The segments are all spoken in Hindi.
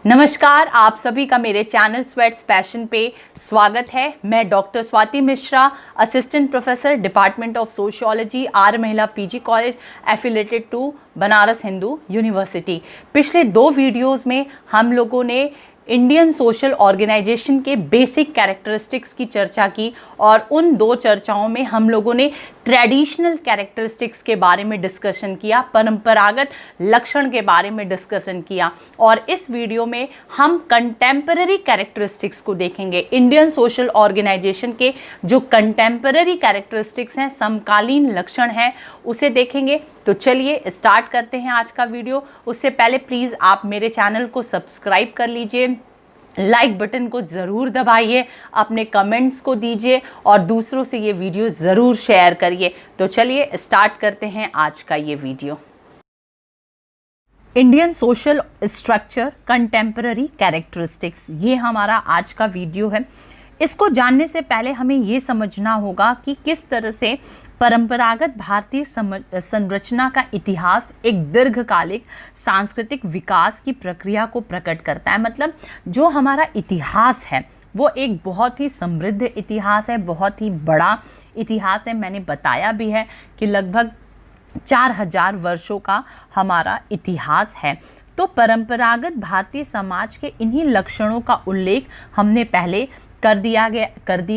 नमस्कार, आप सभी का मेरे चैनल स्वेट्स पैशन पे स्वागत है। मैं doctor Swati Mishra, assistant professor department of sociology, R Mahila PG college affiliated to Banaras Hindu university. पिछले 2 वीडियोस में हम लोगों ने इंडियन सोशल ऑर्गेनाइजेशन के बेसिक कैरेक्टरिस्टिक्स की चर्चा की और उन 2 चर्चाओं में हम लोगों ने ट्रेडिशनल कैरेक्टरिस्टिक्स के बारे में डिस्कशन किया, परंपरागत लक्षण के बारे में डिस्कशन किया। और इस वीडियो में हम कंटेम्पररी कैरेक्टरिस्टिक्स को देखेंगे। इंडियन सोशल ऑर्गेनाइजेशन के जो कंटेम्पररी कैरेक्टरिस्टिक्स हैं, समकालीन लक्षण हैं, उसे देखेंगे। तो चलिए स्टार्ट करते हैं आज का वीडियो। उससे पहले प्लीज़ आप मेरे चैनल को सब्सक्राइब कर लीजिए, लाइक बटन को ज़रूर दबाइए, अपने कमेंट्स को दीजिए और दूसरों से ये वीडियो ज़रूर शेयर करिए। तो चलिए स्टार्ट करते हैं आज का ये video. Indian social structure, contemporary characteristics, ये हमारा आज का वीडियो है। इसको जानने से पहले हमें ये समझना होगा कि किस तरह से परंपरागत भारतीय संरचना का इतिहास एक दीर्घकालिक सांस्कृतिक विकास की प्रक्रिया को प्रकट करता है। मतलब जो हमारा इतिहास है वो एक बहुत ही समृद्ध इतिहास है, बहुत ही बड़ा इतिहास है। मैंने बताया भी है कि लगभग 4000 वर्षों का हमारा इतिहास है। तो परंपरागत भारतीय समाज के इन्हीं लक्षणों का उल्लेख हमने पहले कर दिया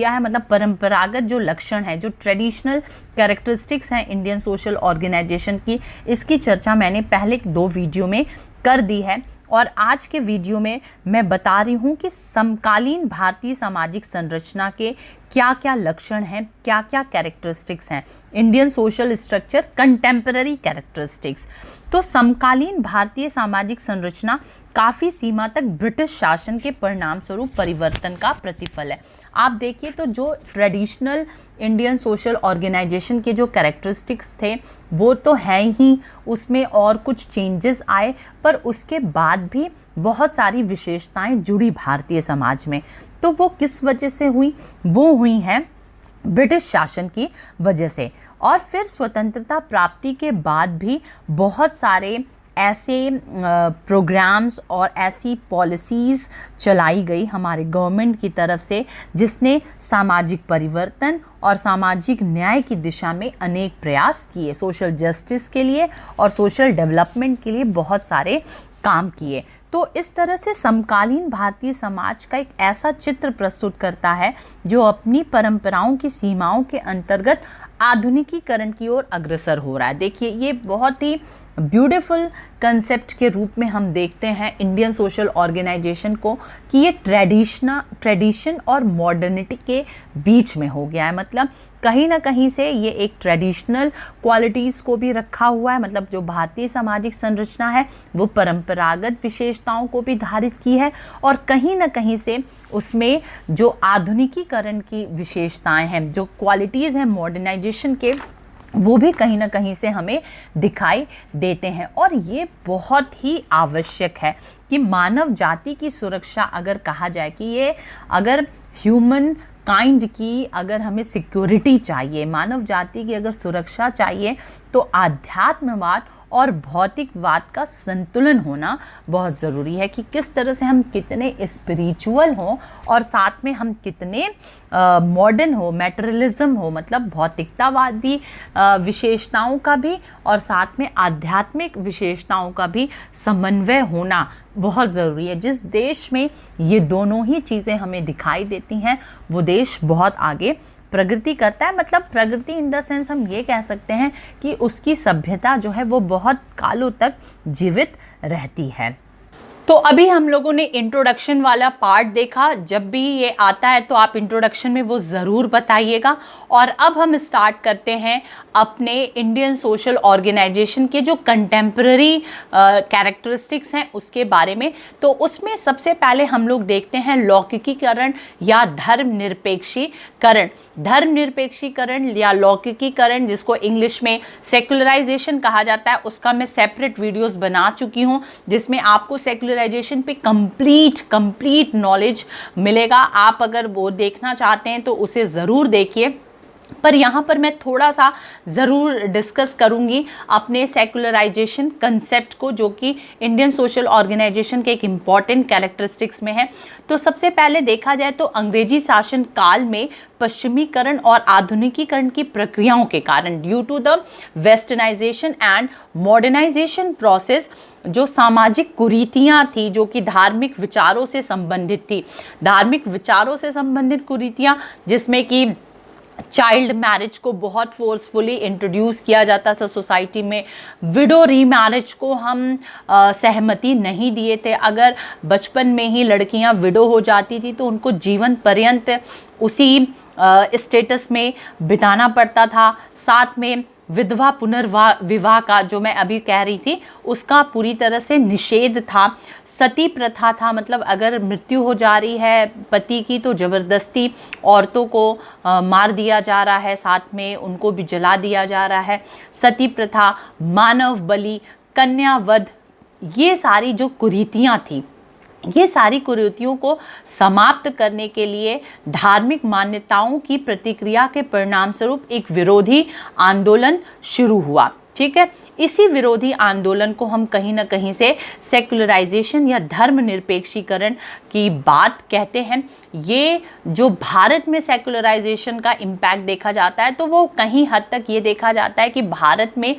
है। मतलब परंपरागत जो लक्षण है, जो ट्रेडिशनल कैरेक्टरिस्टिक्स हैं इंडियन सोशल ऑर्गेनाइजेशन की, इसकी चर्चा मैंने पहले 2 वीडियो में कर दी है। और आज के वीडियो में मैं बता रही हूँ कि समकालीन भारतीय सामाजिक संरचना के क्या क्या लक्षण हैं, क्या क्या कैरेक्टरिस्टिक्स हैं। Indian social structure, contemporary characteristics. तो समकालीन भारतीय सामाजिक संरचना काफ़ी सीमा तक ब्रिटिश शासन के परिणाम स्वरूप परिवर्तन का प्रतिफल है। आप देखिए तो जो ट्रेडिशनल इंडियन सोशल ऑर्गेनाइजेशन के जो कैरेक्टरिस्टिक्स थे वो तो हैं ही, उसमें और कुछ चेंजेस आए, पर उसके बाद भी बहुत सारी विशेषताएं जुड़ी भारतीय समाज में। तो वो किस वजह से हुई? वो हुई हैं ब्रिटिश शासन की वजह से। और फिर स्वतंत्रता प्राप्ति के बाद भी बहुत सारे ऐसे प्रोग्राम्स और ऐसी पॉलिसीज़ चलाई गई हमारे गवर्नमेंट की तरफ से, जिसने सामाजिक परिवर्तन और सामाजिक न्याय की दिशा में अनेक प्रयास किए। सोशल जस्टिस के लिए और सोशल डेवलपमेंट के लिए बहुत सारे काम किए। तो इस तरह से समकालीन भारतीय समाज का एक ऐसा चित्र प्रस्तुत करता है जो अपनी परंपराओं की सीमाओं के अंतर्गत आधुनिकीकरण की ओर अग्रसर हो रहा है। देखिए, ये बहुत ही ब्यूटीफुल कंसेप्ट के रूप में हम देखते हैं इंडियन सोशल ऑर्गेनाइजेशन को कि ये ट्रेडिशन और मॉडर्निटी के बीच में हो गया है। मतलब कहीं ना कहीं से ये एक ट्रेडिशनल क्वालिटीज़ को भी रखा हुआ है। मतलब जो भारतीय सामाजिक संरचना है वो परंपरागत विशेषताओं को भी धारित की है, और कहीं ना कहीं से उसमें जो आधुनिकीकरण की विशेषताएं हैं, जो क्वालिटीज़ हैं मॉडर्नाइजेशन के, वो भी कहीं ना कहीं से हमें दिखाई देते हैं। और ये बहुत ही आवश्यक है कि मानव जाति की सुरक्षा, अगर कहा जाए कि ये अगर ह्यूमन काइंड की अगर हमें सिक्योरिटी चाहिए, मानव जाति की अगर सुरक्षा चाहिए, तो आध्यात्मवाद और भौतिकवाद का संतुलन होना बहुत ज़रूरी है। कि किस तरह से हम कितने स्पिरिचुअल हों और साथ में हम कितने मॉडर्न हो, मैटेरियलिज्म हो, मतलब भौतिकतावादी विशेषताओं का भी और साथ में आध्यात्मिक विशेषताओं का भी समन्वय होना बहुत ज़रूरी है। जिस देश में ये दोनों ही चीज़ें हमें दिखाई देती हैं वो देश बहुत आगे प्रगति करता है। मतलब प्रगति इन द सेंस हम ये कह सकते हैं कि उसकी सभ्यता जो है वो बहुत कालों तक जीवित रहती है। तो अभी हम लोगों ने इंट्रोडक्शन वाला पार्ट देखा। जब भी ये आता है तो आप इंट्रोडक्शन में वो ज़रूर बताइएगा। और अब हम स्टार्ट करते हैं अपने इंडियन सोशल ऑर्गेनाइजेशन के जो कंटेम्पररी कैरेक्टरिस्टिक्स हैं उसके बारे में। तो उसमें सबसे पहले हम लोग देखते हैं लौकिकीकरण या धर्मनिरपेक्षीकरण। धर्मनिरपेक्षीकरण या लौकिकीकरण, जिसको इंग्लिश में सेकुलराइजेशन कहा जाता है, उसका मैं सेपरेट वीडियोस बना चुकी हूँ जिसमें आपको सेकुलराइजेशन पे कंप्लीट नॉलेज मिलेगा। आप अगर वो देखना चाहते हैं तो उसे ज़रूर देखिए। पर यहाँ पर मैं थोड़ा सा ज़रूर डिस्कस करूँगी अपने सेकुलराइजेशन कंसेप्ट को, जो कि इंडियन सोशल ऑर्गेनाइजेशन के एक इम्पॉर्टेंट कैरेक्टरिस्टिक्स में है। तो सबसे पहले देखा जाए तो अंग्रेजी शासन काल में पश्चिमीकरण और आधुनिकीकरण की प्रक्रियाओं के कारण, due to the westernization and modernization process, जो सामाजिक कुरीतियाँ थी जो कि धार्मिक विचारों से संबंधित थी, धार्मिक विचारों से संबंधित कुरीतियाँ, जिसमें कि चाइल्ड मैरिज को बहुत फोर्सफुली इंट्रोड्यूस किया जाता था सोसाइटी में, विडो रीमैरिज को हम सहमति नहीं दिए थे। अगर बचपन में ही लड़कियां विडो हो जाती थी तो उनको जीवन पर्यंत उसी स्टेटस में बिताना पड़ता था। साथ में विधवा पुनर्विवाह का, जो मैं अभी कह रही थी, उसका पूरी तरह से निषेध था। सती प्रथा था, मतलब अगर मृत्यु हो जा रही है पति की तो ज़बरदस्ती औरतों को मार दिया जा रहा है, साथ में उनको भी जला दिया जा रहा है। सती प्रथा, मानव बलि, कन्यावध, ये सारी जो कुरीतियाँ थी, ये सारी कुरीतियों को समाप्त करने के लिए धार्मिक मान्यताओं की प्रतिक्रिया के परिणाम स्वरूप एक विरोधी आंदोलन शुरू हुआ। ठीक है, इसी विरोधी आंदोलन को हम कहीं ना कहीं से सेकुलराइजेशन या धर्मनिरपेक्षीकरण की बात कहते हैं। ये जो भारत में सेकुलराइजेशन का इम्पैक्ट देखा जाता है तो वो कहीं हद तक ये देखा जाता है कि भारत में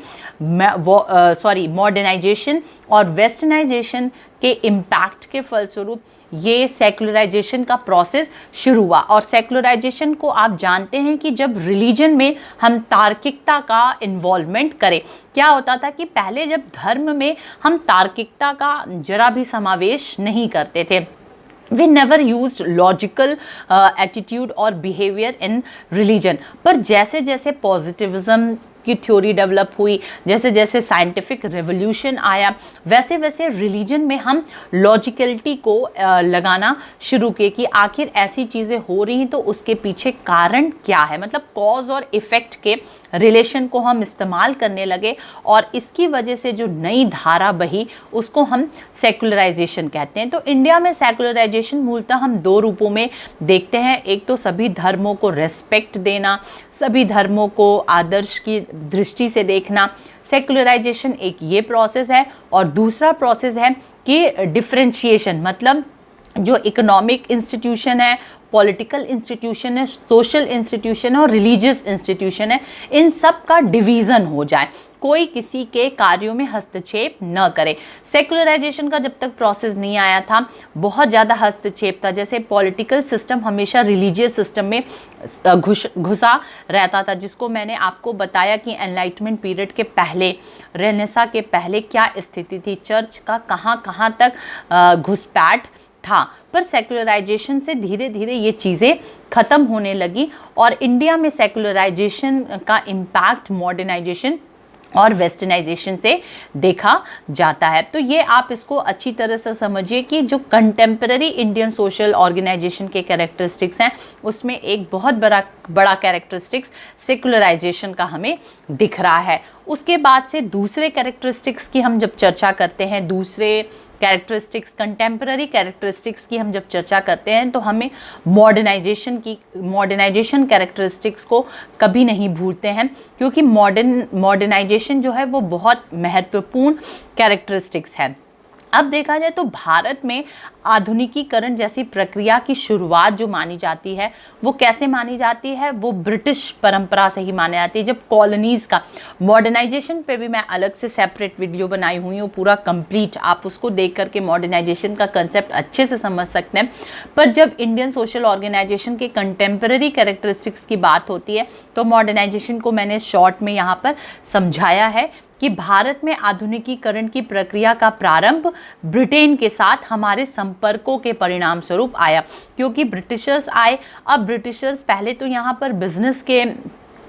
मॉडर्नाइजेशन और वेस्टर्नाइजेशन के इम्पैक्ट के फलस्वरूप ये सेकुलराइजेशन का प्रोसेस शुरू हुआ। और सेकुलराइजेशन को आप जानते हैं कि जब रिलीजन में हम तार्किकता का इन्वॉल्वमेंट करें, क्या होता था कि पहले जब धर्म में हम तार्किकता का जरा भी समावेश नहीं करते थे, we never used logical attitude और behavior in religion। पर जैसे जैसे पॉजिटिविज्म की थ्योरी डेवलप हुई, जैसे जैसे साइंटिफिक रेवोल्यूशन आया, वैसे वैसे रिलीजन में हम लॉजिकलिटी को लगाना शुरू किए कि आखिर ऐसी चीज़ें हो रही हैं तो उसके पीछे कारण क्या है, मतलब कॉज और इफ़ेक्ट के रिलेशन को हम इस्तेमाल करने लगे। और इसकी वजह से जो नई धारा बही उसको हम सेकुलराइजेशन कहते हैं। तो इंडिया में सेकुलराइजेशन मूलतः हम दो रूपों में देखते हैं। एक तो सभी धर्मों को रेस्पेक्ट देना, सभी धर्मों को आदर्श की दृष्टि से देखना, सेकुलराइजेशन एक ये प्रोसेस है। और दूसरा प्रोसेस है कि डिफरेंशिएशन, मतलब जो इकोनॉमिक इंस्टीट्यूशन है, पॉलिटिकल इंस्टीट्यूशन है, सोशल इंस्टीट्यूशन है और रिलीजियस इंस्टीट्यूशन है, इन सब का डिवीज़न हो जाए, कोई किसी के कार्यों में हस्तक्षेप न करे। सेकुलराइजेशन का जब तक प्रोसेस नहीं आया था बहुत ज़्यादा हस्तक्षेप था। जैसे पॉलिटिकल सिस्टम हमेशा रिलीजियस सिस्टम में घुसा रहता था, जिसको मैंने आपको बताया कि एनलाइटमेंट पीरियड के पहले, रेनेसा के पहले क्या स्थिति थी, चर्च का कहाँ कहाँ तक घुसपैठ था। पर सेकुलराइजेशन से धीरे धीरे ये चीज़ें ख़त्म होने लगी और इंडिया में सेकुलराइजेशन का इम्पैक्ट मॉडर्नाइजेशन और वेस्टर्नाइजेशन से देखा जाता है। तो ये आप इसको अच्छी तरह से समझिए कि जो कंटेम्पररी इंडियन सोशल ऑर्गेनाइजेशन के कैरेक्टरिस्टिक्स हैं उसमें एक बहुत बड़ा कैरेक्टरिस्टिक्स सेकुलराइजेशन का हमें दिख रहा है। उसके बाद से दूसरे कैरेक्टरिस्टिक्स की हम जब चर्चा करते हैं, दूसरे कैरेक्टरिस्टिक्स, कंटेम्पररी कैरेक्टरिस्टिक्स की हम जब चर्चा करते हैं तो हमें मॉडर्नाइजेशन कैरेक्टरिस्टिक्स को कभी नहीं भूलते हैं, क्योंकि मॉडर्नाइजेशन जो है वो बहुत महत्वपूर्ण कैरेक्टरिस्टिक्स है। अब देखा जाए तो भारत में आधुनिकीकरण जैसी प्रक्रिया की शुरुआत जो मानी जाती है वो कैसे मानी जाती है, वो ब्रिटिश परंपरा से ही मानी जाती है। जब कॉलोनीज़ का मॉडर्नाइजेशन पे भी मैं अलग से सेपरेट वीडियो बनाई हुई हूँ, पूरा कंप्लीट, आप उसको देख करके मॉडर्नाइजेशन का कंसेप्ट अच्छे से समझ सकते हैं। पर जब इंडियन सोशल ऑर्गेनाइजेशन के कंटेम्पररी कैरेक्टरिस्टिक्स की बात होती है तो मॉडर्नाइजेशन को मैंने शॉर्ट में यहाँ पर समझाया है कि भारत में आधुनिकीकरण की प्रक्रिया का प्रारंभ ब्रिटेन के साथ हमारे संपर्कों के परिणाम स्वरूप आया, क्योंकि ब्रिटिशर्स आए। अब ब्रिटिशर्स पहले तो यहाँ पर बिजनेस के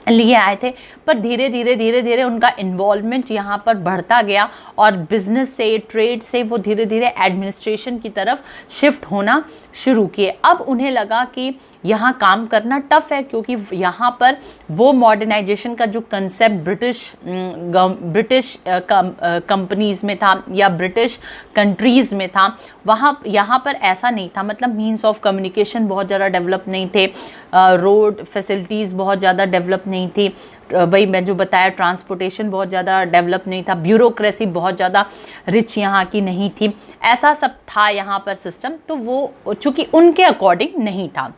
लिए आए थे, पर धीरे धीरे उनका इन्वॉल्वमेंट यहाँ पर बढ़ता गया और बिजनेस से, ट्रेड से वो धीरे धीरे एडमिनिस्ट्रेशन की तरफ शिफ्ट होना शुरू किए। अब उन्हें लगा कि यहाँ काम करना टफ है, क्योंकि यहाँ पर वो मॉडर्नाइजेशन का जो कंसेप्ट ब्रिटिश कंपनीज़ में था या ब्रिटिश कंट्रीज़ में था, वहाँ यहाँ पर ऐसा नहीं था। मतलब मीन्स ऑफ कम्युनिकेशन बहुत ज़्यादा डेवलप नहीं थे, रोड फैसिलिटीज़ बहुत ज़्यादा डेवलप नहीं थी, वही मैं जो बताया ट्रांसपोर्टेशन बहुत ज़्यादा डेवलप नहीं था, ब्यूरोक्रेसी बहुत ज़्यादा रिच यहाँ की नहीं थी, ऐसा सब था यहाँ पर सिस्टम। तो वो चूँकि उनके अकॉर्डिंग नहीं था,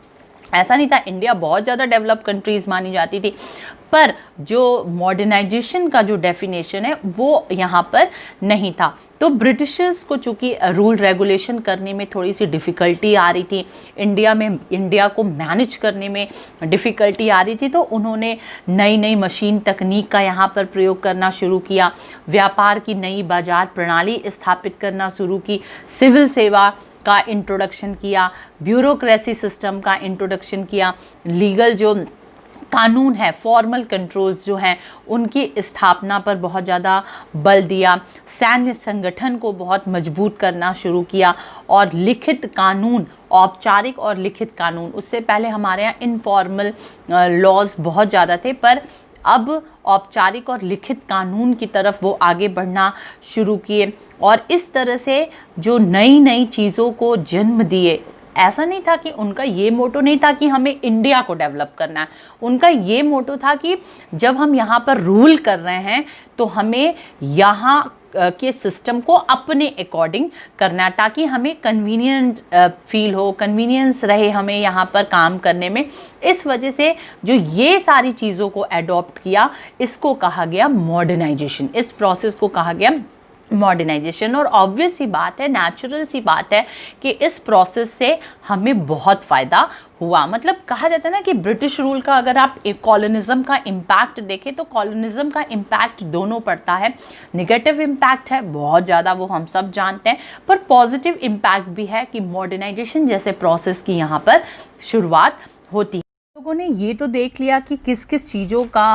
ऐसा नहीं था। इंडिया बहुत ज़्यादा डेवलप कंट्रीज़ मानी जाती थी, पर जो मॉडर्नाइजेशन का जो डेफिनेशन है वो यहाँ पर नहीं था। तो ब्रिटिशर्स को चूँकि रूल रेगुलेशन करने में थोड़ी सी डिफ़िकल्टी आ रही थी, इंडिया को मैनेज करने में डिफ़िकल्टी आ रही थी, तो उन्होंने नई नई मशीन तकनीक का यहाँ पर प्रयोग करना शुरू किया, व्यापार की नई बाजार प्रणाली स्थापित करना शुरू की, सिविल सेवा का इंट्रोडक्शन किया, ब्यूरोक्रेसी सिस्टम का इंट्रोडक्शन किया, लीगल जो कानून है, फॉर्मल कंट्रोल्स जो हैं उनकी स्थापना पर बहुत ज़्यादा बल दिया, सैन्य संगठन को बहुत मजबूत करना शुरू किया, और लिखित कानून, औपचारिक और लिखित कानून, उससे पहले हमारे यहाँ इनफॉर्मल लॉज बहुत ज़्यादा थे, पर अब औपचारिक और लिखित कानून की तरफ वो आगे बढ़ना शुरू किए। और इस तरह से जो नई नई चीज़ों को जन्म दिए, ऐसा नहीं था कि उनका ये मोटो नहीं था कि हमें इंडिया को डेवलप करना है, उनका ये मोटो था कि जब हम यहाँ पर रूल कर रहे हैं तो हमें यहाँ के सिस्टम को अपने अकॉर्डिंग करना है, ताकि हमें कन्वीनियंट फील हो, कन्वीनियंस रहे हमें यहाँ पर काम करने में। इस वजह से जो ये सारी चीज़ों को एडॉप्ट किया, इसको कहा गया मॉडर्नाइजेशन, इस प्रोसेस को कहा गया मॉडर्नाइजेशन। और ऑब्वियस सी बात है, नेचुरल सी बात है कि इस प्रोसेस से हमें बहुत फ़ायदा हुआ। मतलब कहा जाता है ना कि ब्रिटिश रूल का अगर आप एक कॉलोनिज़म का इम्पैक्ट देखें तो कॉलोनिज़म का इम्पैक्ट दोनों पड़ता है। निगेटिव इम्पैक्ट है बहुत ज़्यादा, वो हम सब जानते हैं, पर पॉजिटिव इम्पैक्ट भी है कि मॉडर्नाइजेशन जैसे प्रोसेस की यहाँ पर शुरुआत होती है। लोगों ने ये तो देख लिया कि किस किस चीज़ों का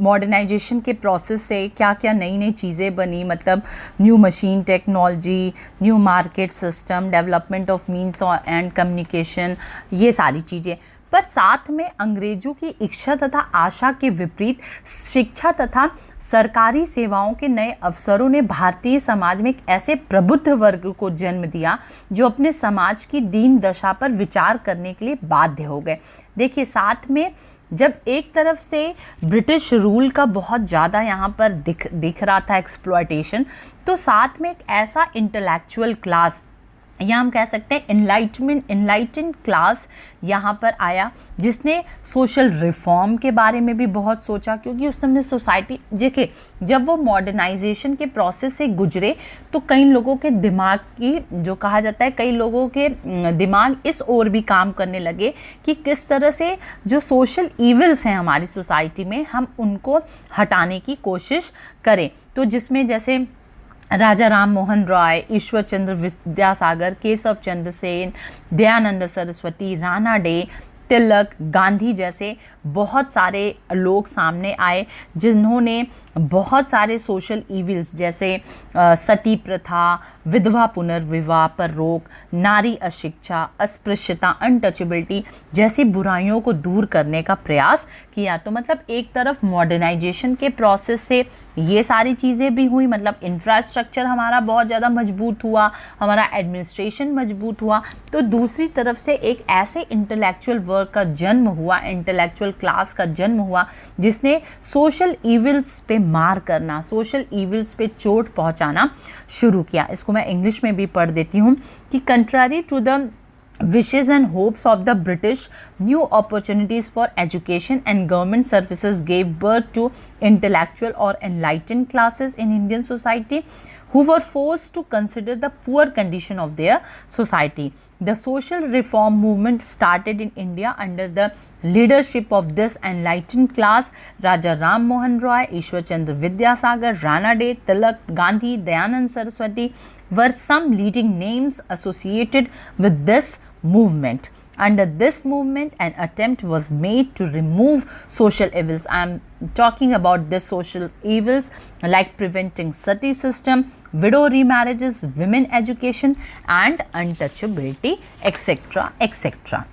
मॉडर्नाइजेशन के प्रोसेस से क्या क्या नई नई चीज़ें बनी, मतलब new machine technology, new market system, development of means and communication, ये सारी चीज़ें। पर साथ में अंग्रेजों की इच्छा तथा आशा के विपरीत शिक्षा तथा सरकारी सेवाओं के नए अवसरों ने भारतीय समाज में एक ऐसे प्रबुद्ध वर्ग को जन्म दिया जो अपने समाज की दीन दशा पर विचार करने के लिए बाध्य हो गए। देखिए, साथ में जब एक तरफ से ब्रिटिश रूल का बहुत ज़्यादा यहाँ पर दिख रहा था एक्सप्लॉयटेशन, तो साथ में एक ऐसा इंटेलेक्चुअल क्लास, या हम कह सकते हैं इनलाइटेंड क्लास यहाँ पर आया, जिसने सोशल रिफॉर्म के बारे में भी बहुत सोचा। क्योंकि उस समय सोसाइटी, देखिए, जब वो मॉडर्नाइजेशन के प्रोसेस से गुजरे तो कई लोगों के दिमाग की, जो कहा जाता है, कई लोगों के दिमाग इस ओर भी काम करने लगे कि किस तरह से जो सोशल ईविल्स हैं हमारी सोसाइटी में, हम उनको हटाने की कोशिश करें। तो जिसमें जैसे राजा राम मोहन रॉय, ईश्वर चंद्र विद्यासागर, केशव चंद्र सेन, दयानंद सरस्वती, राणा डे, तिलक, गांधी जैसे बहुत सारे लोग सामने आए जिन्होंने बहुत सारे सोशल इविल्स जैसे सती प्रथा, विधवा पुनर्विवाह पर रोक, नारी अशिक्षा, अस्पृश्यता, अनटचेबिलिटी जैसी बुराइयों को दूर करने का प्रयास किया। तो मतलब एक तरफ मॉडर्नाइजेशन के प्रोसेस से ये सारी चीज़ें भी हुई, मतलब इंफ्रास्ट्रक्चर हमारा बहुत ज़्यादा मजबूत हुआ, हमारा एडमिनिस्ट्रेशन मजबूत हुआ। तो दूसरी तरफ से एक ऐसे इंटेलेक्चुअल वर्क का जन्म हुआ, इंटेलेक्चुअल क्लास का जन्म हुआ, जिसने सोशल इविल्स पे मार करना, सोशल इविल्स पे चोट पहुंचाना शुरू किया। इसको मैं इंग्लिश में भी पढ़ देती हूँ कि contrary to the wishes and hopes of the British, new opportunities for education and government services gave birth to intellectual or enlightened classes in Indian society who were forced to consider the poor condition of their society. The social reform movement started in India under the leadership of this enlightened class. Raja Ram Mohan Roy, Ishwar Chandra Vidyasagar, Rana Day, Tilak, Gandhi, Dayanand Saraswati were some leading names associated with this movement. Under this movement, an attempt was made to remove social evils. I am talking about the social evils like preventing sati system, widow remarriages, women education and untouchability, etc. etc.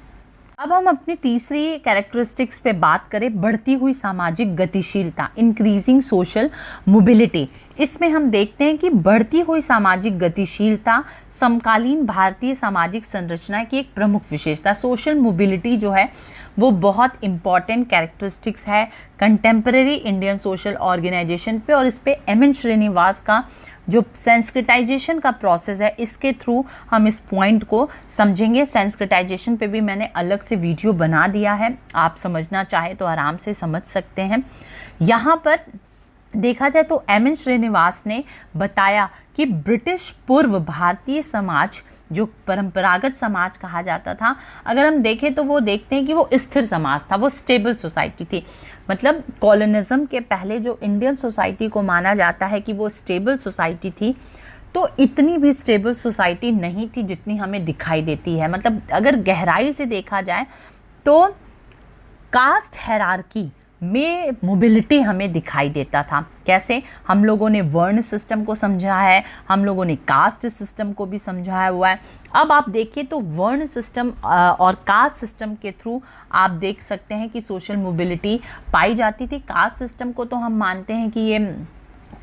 अब हम अपनी तीसरी कैरेक्टरिस्टिक्स पे बात करें, बढ़ती हुई सामाजिक गतिशीलता, इंक्रीजिंग सोशल मोबिलिटी। इसमें हम देखते हैं कि बढ़ती हुई सामाजिक गतिशीलता समकालीन भारतीय सामाजिक संरचना की एक प्रमुख विशेषता। सोशल मोबिलिटी जो है वो बहुत इम्पॉर्टेंट कैरेक्टरिस्टिक्स है कंटेम्प्रेरी इंडियन सोशल ऑर्गेनाइजेशन पे, और इस पे एम.एन. श्रीनिवास का जो सेंस्क्रिटाइजेशन का प्रोसेस है इसके थ्रू हम इस पॉइंट को समझेंगे। सेंस्क्रिटाइजेशन पे भी मैंने अलग से वीडियो बना दिया है, आप समझना चाहे तो आराम से समझ सकते हैं। यहाँ पर देखा जाए तो एम.एन. श्रीनिवास ने बताया कि ब्रिटिश पूर्व भारतीय समाज जो परंपरागत समाज कहा जाता था, अगर हम देखें तो वो देखते हैं कि वो स्थिर समाज था, वो स्टेबल सोसाइटी थी। मतलब कॉलोनिज्म के पहले जो इंडियन सोसाइटी को माना जाता है कि वो स्टेबल सोसाइटी थी, तो इतनी भी स्टेबल सोसाइटी नहीं थी जितनी हमें दिखाई देती है। मतलब अगर गहराई से देखा जाए तो कास्ट हायरार्की में मोबिलिटी हमें दिखाई देता था। कैसे? हम लोगों ने वर्ण सिस्टम को समझा है, हम लोगों ने कास्ट सिस्टम को भी समझाया हुआ है। अब आप देखिए तो वर्ण सिस्टम और कास्ट सिस्टम के थ्रू आप देख सकते हैं कि सोशल मोबिलिटी पाई जाती थी। कास्ट सिस्टम को तो हम मानते हैं कि ये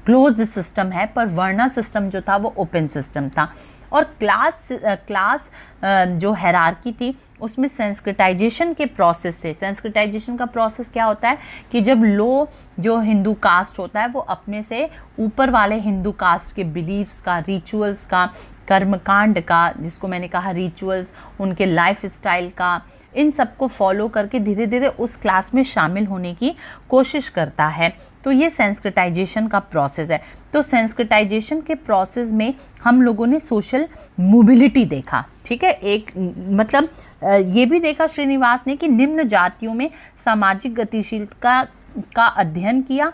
क्लोज्ड सिस्टम है, पर वर्णा सिस्टम जो था वो ओपन सिस्टम था। और क्लास जो हायरार्की थी उसमें सेंस्क्रिटाइजेशन के प्रोसेस से, सेंस्क्रिटाइजेशन का प्रोसेस क्या होता है कि जब लो जो हिंदू कास्ट होता है वो अपने से ऊपर वाले हिंदू कास्ट के बिलीव्स का, रिचुअल्स का, कर्मकांड का, जिसको मैंने कहा रिचुअल्स, उनके लाइफ स्टाइल का, इन सबको फॉलो करके धीरे धीरे उस क्लास में शामिल होने की कोशिश करता है। तो ये सेंस्क्रिटाइजेशन का प्रोसेस है। तो सेंस्क्रिटाइजेशन के प्रोसेस में हम लोगों ने सोशल मोबिलिटी देखा, ठीक है। एक मतलब ये भी देखा श्रीनिवास ने कि निम्न जातियों में सामाजिक गतिशीलता का अध्ययन किया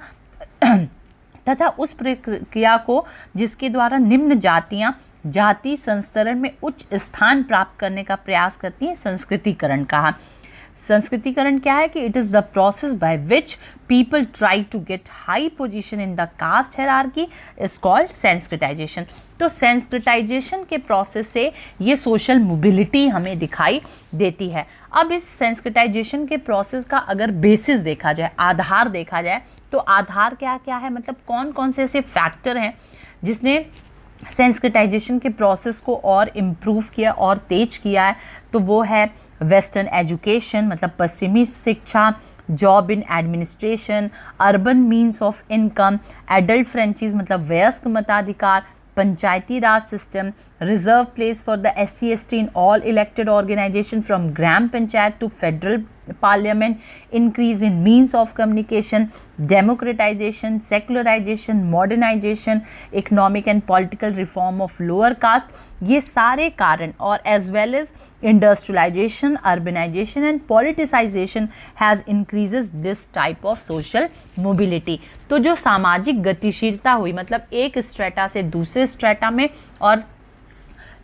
तथा उस प्रक्रिया को जिसके द्वारा निम्न जातियाँ जाति संस्तरण में उच्च स्थान प्राप्त करने का प्रयास करती हैं, संस्कृतिकरण कहा। संस्कृतिकरण क्या है कि it is the process by which people try to get high position in the caste hierarchy is called sanskritization. तो सेंस्क्रिटाइजेशन के प्रोसेस से ये सोशल मोबिलिटी हमें दिखाई देती है। अब इस सेंस्क्रिटाइजेशन के प्रोसेस का अगर बेसिस देखा जाए, आधार देखा जाए, तो आधार क्या क्या है, मतलब कौन कौन से ऐसे फैक्टर हैं जिसने सेंस्क्रिटाइजेशन के प्रोसेस को और इम्प्रूव किया और तेज किया है। तो वो है वेस्टर्न एजुकेशन, मतलब पश्चिमी शिक्षा, job in administration, urban means of income, adult franchise मतलब वयस्क मताधिकार, panchayati raj system, reserve place for the SC/ST in all elected organization from gram panchayat to federal parliament, increase in means of communication, democratization, secularization, modernization, economic and political reform of lower caste, ये सारे कारण, और as well as industrialization, urbanization and politicization has increases this type of social mobility। तो जो सामाजिक गतिशीलता हुई, मतलब एक स्ट्रेटा से दूसरे स्ट्रेटा में और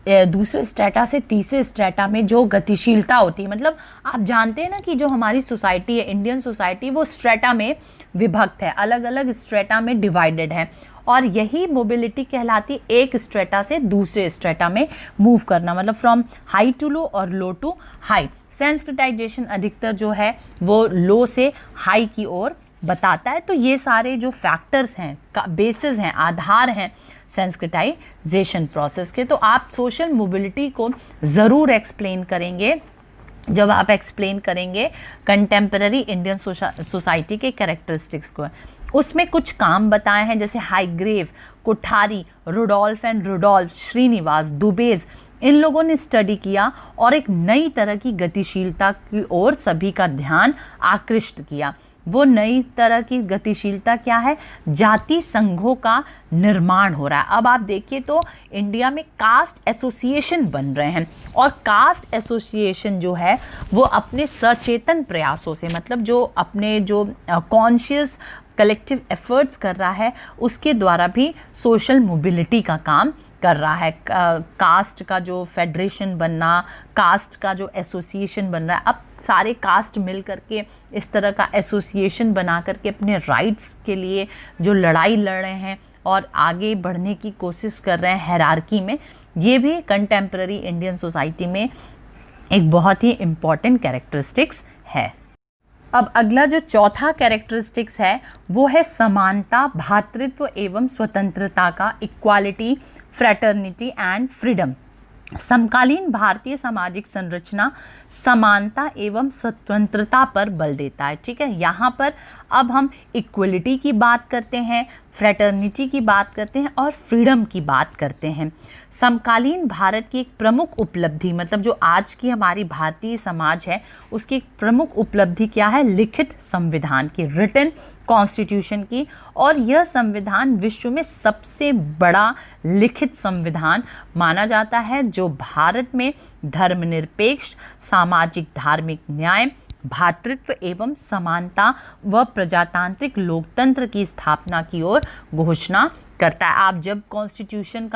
दूसरे स्ट्रेटा से तीसरे स्ट्रेटा में जो गतिशीलता होती है, मतलब आप जानते हैं ना कि जो हमारी सोसाइटी है, इंडियन सोसाइटी, वो स्ट्रेटा में विभक्त है, अलग अलग स्ट्रेटा में डिवाइडेड है, और यही मोबिलिटी कहलाती है एक स्ट्रेटा से दूसरे स्ट्रेटा में मूव करना, मतलब फ्रॉम हाई टू लो और लो टू हाई। सेंस्क्रिटाइजेशन अधिकतर जो है वो लो से हाई की ओर बताता है। तो ये सारे जो फैक्टर्स हैं, बेसिस हैं, आधार हैं सेंस्क्रिटाइजेशन प्रोसेस के। तो आप सोशल मोबिलिटी को ज़रूर एक्सप्लेन करेंगे जब आप एक्सप्लेन करेंगे कंटेम्पररी इंडियन सोसाइटी के कैरेक्टरिस्टिक्स को। उसमें कुछ काम बताए हैं, जैसे हाईग्रेव, Kothari, Rudolph and Rudolph, Srinivas, दुबेज, इन लोगों ने स्टडी किया और एक नई तरह की गतिशीलता की ओर सभी का ध्यान आकृष्ट किया। वो नई तरह की गतिशीलता क्या है? जाति संघों का निर्माण हो रहा है। अब आप देखिए तो इंडिया में कास्ट एसोसिएशन बन रहे हैं, और कास्ट एसोसिएशन जो है वो अपने सचेतन प्रयासों से, मतलब जो अपने जो कॉन्शियस कलेक्टिव एफर्ट्स कर रहा है, उसके द्वारा भी सोशल मोबिलिटी का काम कर रहा है। कास्ट का जो फेडरेशन बनना, कास्ट का जो एसोसिएशन बन रहा है, अब सारे कास्ट मिल करके इस तरह का एसोसिएशन बना करके अपने राइट्स के लिए जो लड़ाई लड़ रहे हैं और आगे बढ़ने की कोशिश कर रहे हैं हायरार्की में, ये भी कंटेम्प्रेरी इंडियन सोसाइटी में एक बहुत ही इम्पॉर्टेंट कैरेक्टरिस्टिक्स है। अब अगला जो चौथा कैरेक्टरिस्टिक्स है वो है समानता, भ्रातृत्व एवं स्वतंत्रता का, इक्वालिटी, फ्रेटर्निटी एंड फ्रीडम। समकालीन भारतीय सामाजिक संरचना समानता एवं स्वतंत्रता पर बल देता है। ठीक है, यहाँ पर अब हम इक्वलिटी की बात करते हैं, फ्रेटर्निटी की बात करते हैं और फ्रीडम की बात करते हैं। समकालीन भारत की एक प्रमुख उपलब्धि, मतलब जो आज की हमारी भारतीय समाज है उसकी एक प्रमुख उपलब्धि क्या है? लिखित संविधान की, रिटन कॉन्स्टिट्यूशन की। और यह संविधान विश्व में सबसे बड़ा लिखित संविधान माना जाता है जो भारत में धर्मनिरपेक्ष, सामाजिक धार्मिक न्याय, भ्रातृत्व एवं समानता व प्रजातांत्रिक लोकतंत्र की स्थापना की ओर घोषणा करता है। आप जब कॉन्स्टिट्यूशन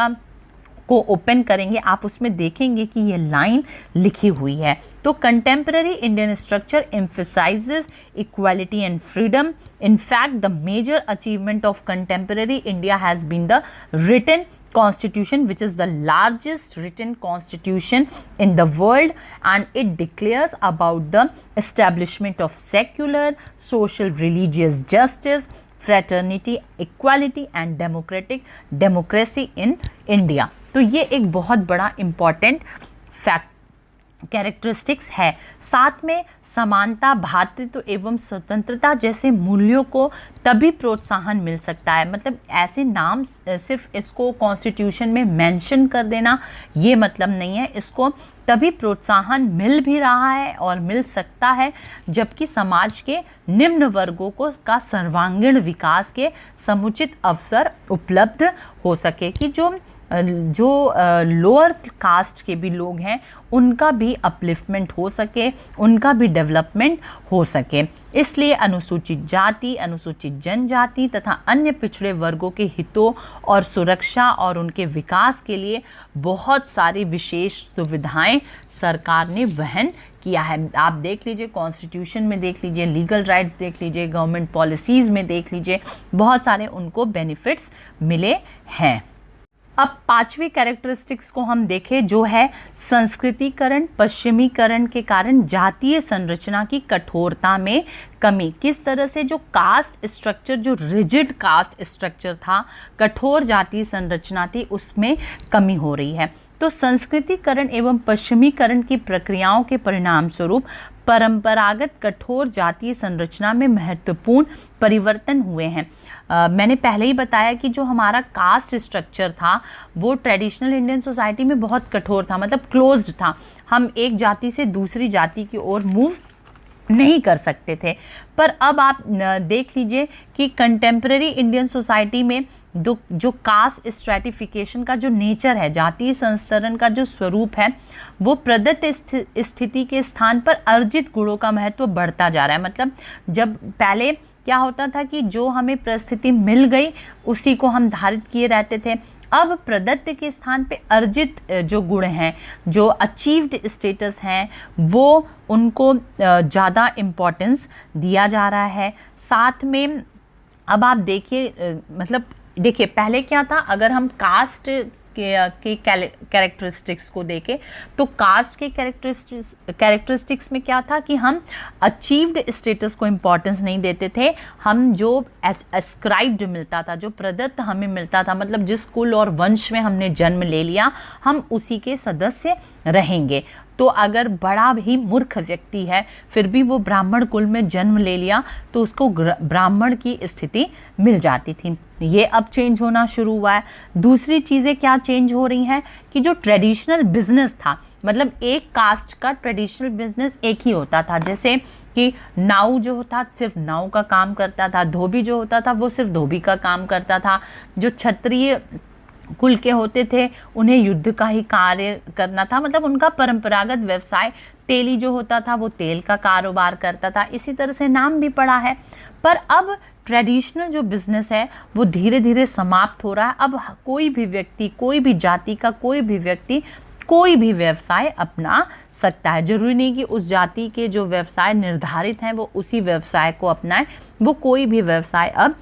को ओपन करेंगे आप उसमें देखेंगे कि ये लाइन लिखी हुई है। तो contemporary Indian structure emphasizes equality and freedom. In fact the major achievement of contemporary India has been the written Constitution, which is the largest written constitution in the world, and it declares about the establishment of secular, social, religious justice, fraternity, equality and democracy in India. तो ये एक बहुत बड़ा important fact कैरेक्टरिस्टिक्स है। साथ में समानता, भ्रातृत्व एवं स्वतंत्रता जैसे मूल्यों को तभी प्रोत्साहन मिल सकता है, मतलब ऐसे नाम सिर्फ इसको कॉन्स्टिट्यूशन में मेंशन कर देना ये मतलब नहीं है, इसको तभी प्रोत्साहन मिल भी रहा है और मिल सकता है जबकि समाज के निम्न वर्गों को का सर्वांगीण विकास के समुचित अवसर उपलब्ध हो सके, कि जो लोअर कास्ट के भी लोग हैं उनका भी अपलिफ्टमेंट हो सके, उनका भी डेवलपमेंट हो सके। इसलिए अनुसूचित जाति, अनुसूचित जनजाति तथा अन्य पिछड़े वर्गों के हितों और सुरक्षा और उनके विकास के लिए बहुत सारी विशेष सुविधाएं सरकार ने वहन किया है। आप देख लीजिए, कॉन्स्टिट्यूशन में देख लीजिए, लीगल राइट्स देख लीजिए, गवर्नमेंट पॉलिसीज़ में देख लीजिए, बहुत सारे उनको बेनिफिट्स मिले हैं। अब पांचवी कैरेक्टरिस्टिक्स को हम देखें जो है संस्कृतिकरण, पश्चिमीकरण के कारण जातीय संरचना की कठोरता में कमी। किस तरह से जो कास्ट स्ट्रक्चर, जो रिजिड कास्ट स्ट्रक्चर था, कठोर जातीय संरचना थी, उसमें कमी हो रही है। तो संस्कृतिकरण एवं पश्चिमीकरण की प्रक्रियाओं के परिणाम स्वरूप परंपरागत कठोर जातीय संरचना में महत्वपूर्ण परिवर्तन हुए हैं। मैंने पहले ही बताया कि जो हमारा कास्ट स्ट्रक्चर था वो ट्रेडिशनल इंडियन सोसाइटी में बहुत कठोर था, मतलब क्लोज्ड था। हम एक जाति से दूसरी जाति की ओर मूव नहीं कर सकते थे। पर अब आप देख लीजिए कि कंटेम्प्रेरी इंडियन सोसाइटी में जो कास्ट स्ट्रैटिफिकेशन का जो नेचर है, जातीय संस्तरण का जो स्वरूप है, वो प्रदत्त स्थिति के स्थान पर अर्जित गुणों का महत्व बढ़ता जा रहा है। मतलब जब पहले क्या होता था कि जो हमें परिस्थिति मिल गई उसी को हम धारित किए रहते थे, अब प्रदत्त के स्थान पे अर्जित जो गुण हैं, जो अचीव्ड स्टेटस हैं, वो उनको ज़्यादा इम्पोर्टेंस दिया जा रहा है। साथ में अब आप देखिए, मतलब देखिए पहले क्या था, अगर हम कास्ट के कैरेक्टरिस्टिक्स को देखें तो कास्ट के कैरेक्टरिस्टिक्स में क्या था कि हम अचीव्ड स्टेटस को इम्पोर्टेंस नहीं देते थे। हम जो एस्क्राइब्ड मिलता था, जो प्रदत्त हमें मिलता था, मतलब जिस कुल और वंश में हमने जन्म ले लिया, हम उसी के सदस्य रहेंगे। तो अगर बड़ा भी मूर्ख व्यक्ति है फिर भी वो ब्राह्मण कुल में जन्म ले लिया तो उसको ब्राह्मण की स्थिति मिल जाती थी। ये अब चेंज होना शुरू हुआ है। दूसरी चीज़ें क्या चेंज हो रही हैं कि जो ट्रेडिशनल बिजनेस था, मतलब एक कास्ट का ट्रेडिशनल बिजनेस एक ही होता था, जैसे कि नाऊ जो होता सिर्फ नाऊ का काम करता था, धोबी जो होता था वो सिर्फ धोबी का काम करता था, जो क्षत्रिय कुल के होते थे, उन्हें युद्ध का ही कार्य करना था, मतलब उनका परंपरागत व्यवसाय तेली जो होता था वो तेल का कारोबार करता था, इसी तरह से नाम भी पड़ा है। पर अब ट्रेडिशनल जो बिजनेस है वो धीरे धीरे समाप्त हो रहा है। अब कोई भी व्यक्ति, कोई भी जाति का कोई भी व्यक्ति कोई भी व्यवसाय अपना सकता है। जरूरी नहीं कि उस जाति के जो व्यवसाय निर्धारित हैं वो उसी व्यवसाय को अपनाए, वो कोई भी व्यवसाय अब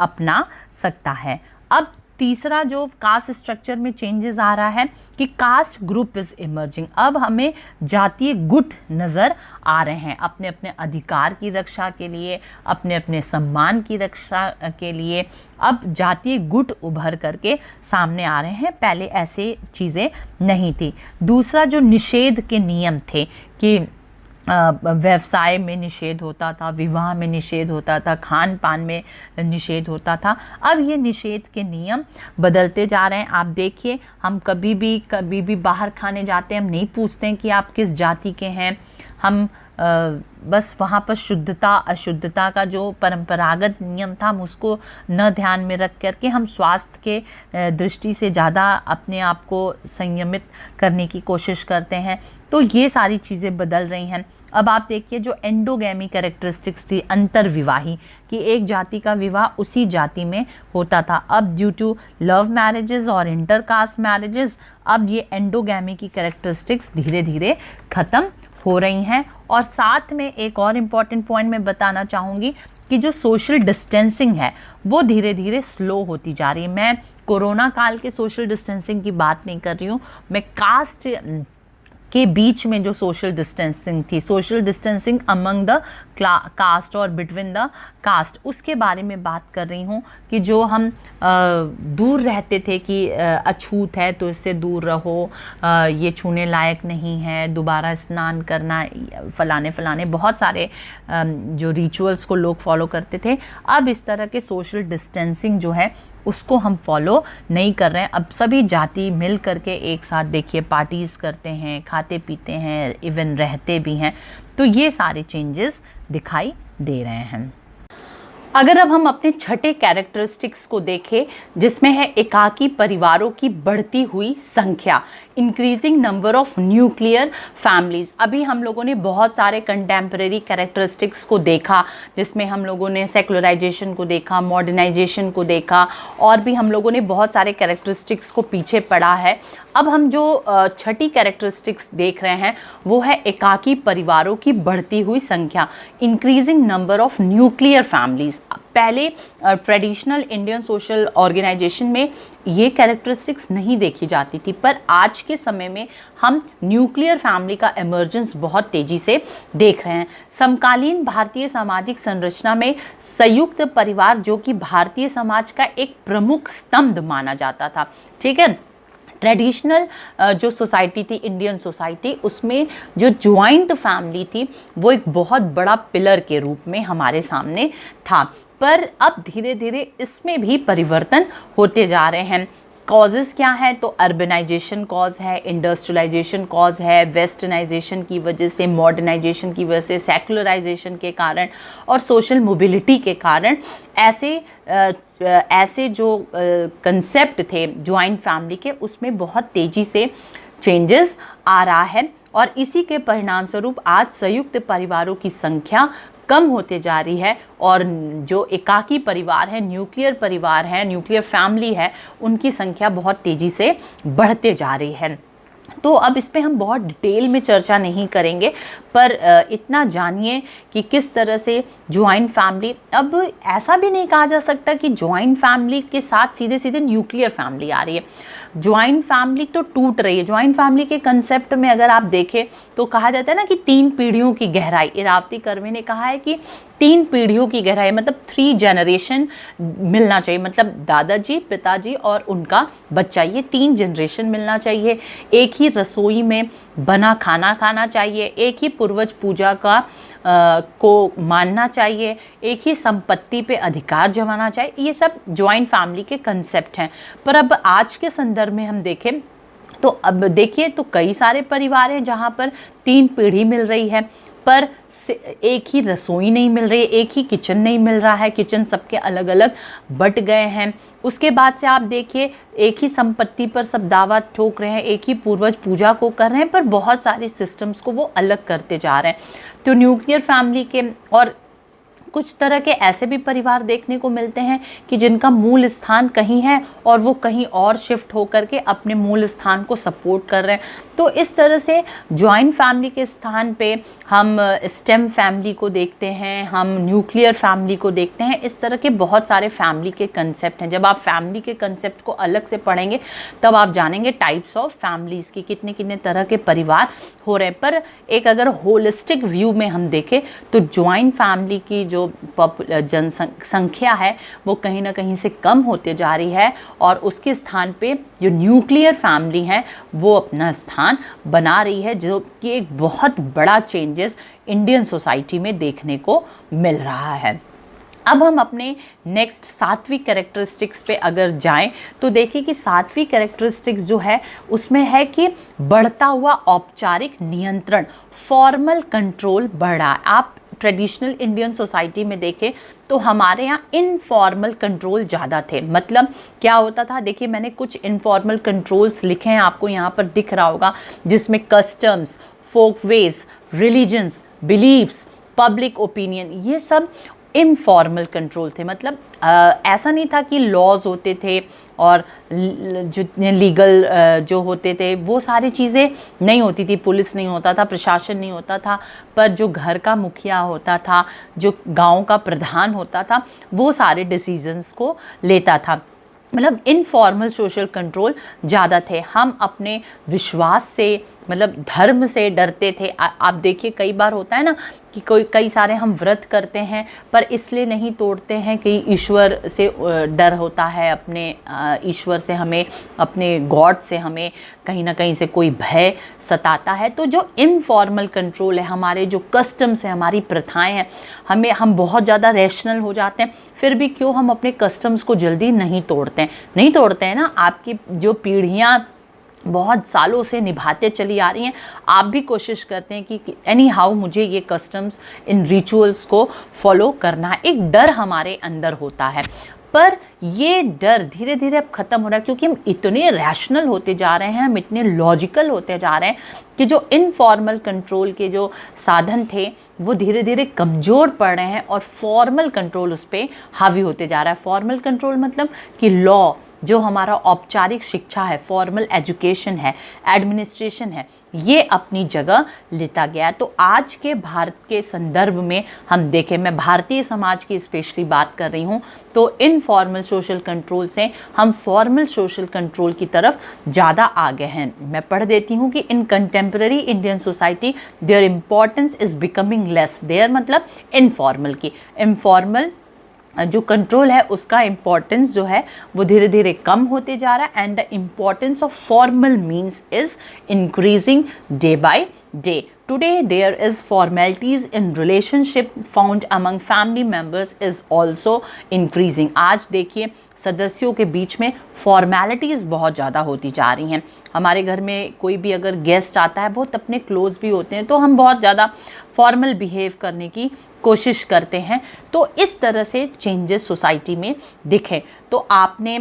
अपना सकता है। अब तीसरा जो कास्ट स्ट्रक्चर में चेंजेस आ रहा है कि कास्ट ग्रुप इज इमर्जिंग। अब हमें जातीय गुट नज़र आ रहे हैं अपने अपने अधिकार की रक्षा के लिए, अपने अपने सम्मान की रक्षा के लिए। अब जातीय गुट उभर करके सामने आ रहे हैं, पहले ऐसे चीज़ें नहीं थी। दूसरा जो निषेध के नियम थे कि व्यवसाय में निषेध होता था, विवाह में निषेध होता था, खान पान में निषेध होता था, अब ये निषेध के नियम बदलते जा रहे हैं। आप देखिए, हम कभी भी बाहर खाने जाते हैं, हम नहीं पूछते हैं कि आप किस जाति के हैं। हम बस वहाँ पर शुद्धता अशुद्धता का जो परंपरागत नियम था हम उसको न ध्यान में रख करके हम स्वास्थ्य के दृष्टि से ज़्यादा अपने आप को संयमित करने की कोशिश करते हैं। तो ये सारी चीज़ें बदल रही हैं। अब आप देखिए, जो एंडोगैमी कैरेक्टरिस्टिक्स थी, अंतर्विवाही, कि एक जाति का विवाह उसी जाति में होता था, अब ड्यू टू लव मैरिजेस और इंटरकास्ट मैरिजेस अब ये एंडोगैमी की कैरेक्टरिस्टिक्स धीरे धीरे ख़त्म हो रही हैं। और साथ में एक और इम्पॉर्टेंट पॉइंट मैं बताना चाहूँगी कि जो सोशल डिस्टेंसिंग है वो धीरे धीरे स्लो होती जा रही है। मैं कोरोना काल के सोशल डिस्टेंसिंग की बात नहीं कर रही हूँ, मैं कास्ट के बीच में जो सोशल डिस्टेंसिंग थी, social distancing among the caste और बिटवीन द कास्ट, उसके बारे में बात कर रही हूँ कि जो हम दूर रहते थे कि अछूत है तो इससे दूर रहो, ये छूने लायक नहीं है, दोबारा स्नान करना, फलाने बहुत सारे जो रिचुअल्स को लोग फॉलो करते थे। अब इस तरह के सोशल डिस्टेंसिंग जो है उसको हम फॉलो नहीं कर रहे हैं। अब सभी जाति मिल करके एक साथ देखिए पार्टीज़ करते हैं, खाते पीते हैं, इवन रहते भी हैं। तो ये सारे चेंजेस दिखाई दे रहे हैं। अगर अब हम अपने छठे कैरेक्टरिस्टिक्स को देखें, जिसमें है एकाकी परिवारों की बढ़ती हुई संख्या, increasing number of nuclear families. अभी हम लोगों ने बहुत सारे कंटेम्प्रेरी कैरेक्टरिस्टिक्स को देखा, जिसमें हम लोगों ने सेकुलराइजेशन को देखा, मॉडर्नाइजेशन को देखा, और भी हम लोगों ने बहुत सारे कैरेक्टरिस्टिक्स को पीछे पढ़ा है। अब हम जो छठी कैरेक्टरिस्टिक्स देख रहे हैं वो है एकाकी परिवारों की बढ़ती हुई संख्या, increasing number of nuclear families. पहले ट्रेडिशनल इंडियन सोशल ऑर्गेनाइजेशन में ये कैरेक्टरिस्टिक्स नहीं देखी जाती थी, पर आज के समय में हम न्यूक्लियर फैमिली का इमर्जेंस बहुत तेज़ी से देख रहे हैं। समकालीन भारतीय सामाजिक संरचना में संयुक्त परिवार, जो कि भारतीय समाज का एक प्रमुख स्तंभ माना जाता था, ठीक है। ट्रेडिशनल जो सोसाइटी थी, इंडियन सोसाइटी, उसमें जो ज्वाइंट फैमिली थी वो एक बहुत बड़ा पिलर के रूप में हमारे सामने था, पर अब धीरे धीरे इसमें भी परिवर्तन होते जा रहे हैं। कॉजेज़ क्या है, तो अर्बनाइजेशन कॉज है, इंडस्ट्रियलाइजेशन कॉज है, वेस्टर्नाइजेशन की वजह से, मॉडर्नाइजेशन की वजह से, सेकुलराइजेशन के कारण और सोशल मोबिलिटी के कारण ऐसे जो कंसेप्ट थे जॉइंट फैमिली के, उसमें बहुत तेज़ी से चेंजेस आ रहा है। और इसी के परिणाम स्वरूप आज संयुक्त परिवारों की संख्या कम होते जा रही है, और जो एकाकी परिवार है, न्यूक्लियर परिवार है, न्यूक्लियर फैमिली है, उनकी संख्या बहुत तेज़ी से बढ़ते जा रही है। तो अब इस पे हम बहुत डिटेल में चर्चा नहीं करेंगे, पर इतना जानिए कि किस तरह से ज्वाइंट फैमिली, अब ऐसा भी नहीं कहा जा सकता कि ज्वाइंट फैमिली के साथ सीधे सीधे न्यूक्लियर फैमिली आ रही है। ज्वाइंट फैमिली तो टूट रही है। ज्वाइंट फैमिली के कंसेप्ट में अगर आप देखें तो कहा जाता है ना कि 3 पीढ़ियों की गहराई। इरावती कर्वे ने कहा है कि 3 पीढ़ियों की गहराई, मतलब 3 जनरेशन मिलना चाहिए, मतलब दादाजी, पिताजी और उनका बच्चा, ये 3 जनरेशन मिलना चाहिए। एक ही रसोई में बना खाना खाना चाहिए, एक ही पूर्वज पूजा का को मानना चाहिए, एक ही संपत्ति पे अधिकार जमाना चाहिए। ये सब ज्वाइंट फैमिली के कंसेप्ट हैं। पर अब आज के संदर्भ में हम देखें तो अब देखिए तो कई सारे परिवार हैं जहाँ पर 3 पीढ़ी मिल रही है। पर एक ही रसोई नहीं मिल रही है, एक ही किचन नहीं मिल रहा है, किचन सबके अलग अलग बट गए हैं। उसके बाद से आप देखिए एक ही संपत्ति पर सब दावा ठोक रहे हैं, एक ही पूर्वज पूजा को कर रहे हैं, पर बहुत सारे सिस्टम्स को वो अलग करते जा रहे हैं। तो न्यूक्लियर फैमिली के और कुछ तरह के ऐसे भी परिवार देखने को मिलते हैं कि जिनका मूल स्थान कहीं है और वो कहीं और शिफ्ट होकर के अपने मूल स्थान को सपोर्ट कर रहे हैं। तो इस तरह से जॉइंट फैमिली के स्थान पे हम स्टेम फैमिली को देखते हैं, हम न्यूक्लियर फैमिली को देखते हैं। इस तरह के बहुत सारे फैमिली के कंसेप्ट हैं। जब आप फैमिली के कंसेप्ट को अलग से पढ़ेंगे तब आप जानेंगे टाइप्स ऑफ फैमिलीज़ की, कितने कितने तरह के परिवार हो रहे हैं। पर एक अगर होलिस्टिक व्यू में हम देखें तो जॉइंट फैमिली की जो जनसंख्या है वो कहीं ना कहीं से कम होते जा रही है और उसके स्थान पे जो न्यूक्लियर फैमिली है वो अपना स्थान बना रही है, जो कि एक बहुत बड़ा चेंजेस इंडियन सोसाइटी में देखने को मिल रहा है। अब हम अपने नेक्स्ट 7वीं कैरेक्टरिस्टिक्स पे अगर जाएं तो देखिए कि 7वीं कैरेक्टरिस्टिक्स जो है उसमें है कि बढ़ता हुआ औपचारिक नियंत्रण, फॉर्मल कंट्रोल बढ़ रहा है। आप ट्रेडिशनल इंडियन सोसाइटी में देखें तो हमारे यहाँ इनफॉर्मल कंट्रोल ज़्यादा थे। मतलब क्या होता था, देखिए मैंने कुछ इनफॉर्मल कंट्रोल्स लिखे हैं, आपको यहाँ पर दिख रहा होगा, जिसमें customs, folk ways, religions, beliefs, public opinion, ये सब इनफॉर्मल कंट्रोल थे। मतलब ऐसा नहीं था कि लॉज होते थे और जितने लीगल जो होते थे वो सारी चीज़ें नहीं होती थी, पुलिस नहीं होता था, प्रशासन नहीं होता था, पर जो घर का मुखिया होता था, जो गांव का प्रधान होता था, वो सारे डिसीजंस को लेता था। मतलब इनफॉर्मल सोशल कंट्रोल ज़्यादा थे। हम अपने विश्वास से, मतलब धर्म से डरते थे। आप देखिए कई बार होता है ना कि कई सारे हम व्रत करते हैं पर इसलिए नहीं तोड़ते हैं कि ईश्वर से डर होता है, अपने ईश्वर से हमें, अपने गॉड से हमें कहीं ना कहीं से कोई भय सताता है। तो जो इनफॉर्मल कंट्रोल है, हमारे जो कस्टम्स हैं, हमारी प्रथाएं हैं, हम बहुत ज़्यादा रैशनल हो जाते हैं, फिर भी क्यों हम अपने कस्टम्स को जल्दी नहीं तोड़ते हैं ना। आपकी जो पीढ़ियाँ बहुत सालों से निभाते चली आ रही हैं, आप भी कोशिश करते हैं कि एनी हाउ मुझे ये कस्टम्स, इन रिचुअल्स को फॉलो करना है। एक डर हमारे अंदर होता है, पर ये डर धीरे धीरे अब ख़त्म हो रहा है क्योंकि हम इतने रैशनल होते जा रहे हैं, हम इतने लॉजिकल होते जा रहे हैं कि जो इनफॉर्मल कंट्रोल के जो साधन थे वो धीरे धीरे कमज़ोर पड़ रहे हैं और फॉर्मल कंट्रोल उस पर हावी होते जा रहा है। फॉर्मल कंट्रोल मतलब कि लॉ, जो हमारा औपचारिक शिक्षा है, फॉर्मल एजुकेशन है, एडमिनिस्ट्रेशन है, ये अपनी जगह लेता गया। तो आज के भारत के संदर्भ में हम देखें, मैं भारतीय समाज की स्पेशली बात कर रही हूँ, तो इनफॉर्मल सोशल कंट्रोल से हम फॉर्मल सोशल कंट्रोल की तरफ ज़्यादा आगे हैं। मैं पढ़ देती हूँ कि in contemporary Indian society their importance is becoming less. Their मतलब इनफॉर्मल की, इनफॉर्मल जो कंट्रोल है उसका इम्पॉर्टेंस जो है वो धीरे धीरे कम होते जा रहा है and the importance of formal means is increasing day by day. Today there is formalities in relationship found among family members is also increasing. आज देखिए सदस्यों के बीच में फॉर्मेलिटीज़ बहुत ज़्यादा होती जा रही हैं. हमारे घर में कोई भी अगर गेस्ट आता है, बहुत अपने क्लोज भी होते हैं, तो हम बहुत ज़्यादा फॉर्मल बिहेव करने की कोशिश करते हैं. तो इस तरह से चेंजेस सोसाइटी में दिखे. तो आपने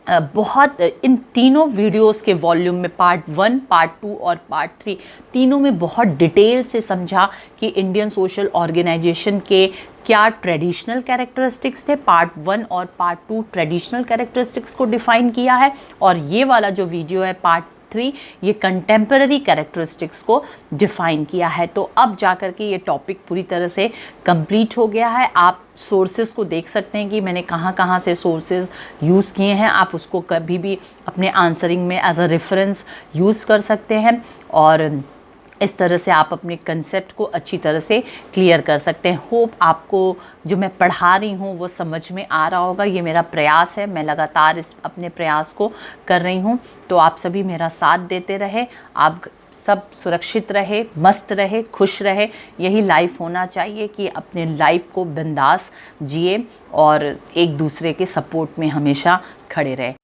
बहुत इन तीनों वीडियोस के वॉल्यूम में पार्ट 1, पार्ट 2 और पार्ट 3 तीनों में बहुत डिटेल से समझा कि इंडियन सोशल ऑर्गेनाइजेशन के क्या ट्रेडिशनल कैरेक्टरिस्टिक्स थे. पार्ट 1 और पार्ट 2 ट्रेडिशनल कैरेक्टरिस्टिक्स को डिफ़ाइन किया है और ये वाला जो वीडियो है पार्ट 3 ये कंटेम्पररी कैरेक्टरिस्टिक्स को डिफ़ाइन किया है. तो अब जाकर के ये टॉपिक पूरी तरह से कंप्लीट हो गया है. आप सोर्सेज को देख सकते हैं कि मैंने कहाँ कहाँ से सोर्सेज यूज़ किए हैं. आप उसको कभी भी अपने आंसरिंग में एज अ रेफरेंस यूज़ कर सकते हैं और इस तरह से आप अपने कंसेप्ट को अच्छी तरह से क्लियर कर सकते हैं. होप आपको जो मैं पढ़ा रही हूँ वो समझ में आ रहा होगा. ये मेरा प्रयास है, मैं लगातार इस अपने प्रयास को कर रही हूँ. तो आप सभी मेरा साथ देते रहे, आप सब सुरक्षित रहे, मस्त रहे, खुश रहे. यही लाइफ होना चाहिए कि अपने लाइफ को बिंदास जिए और एक दूसरे के सपोर्ट में हमेशा खड़े रहे.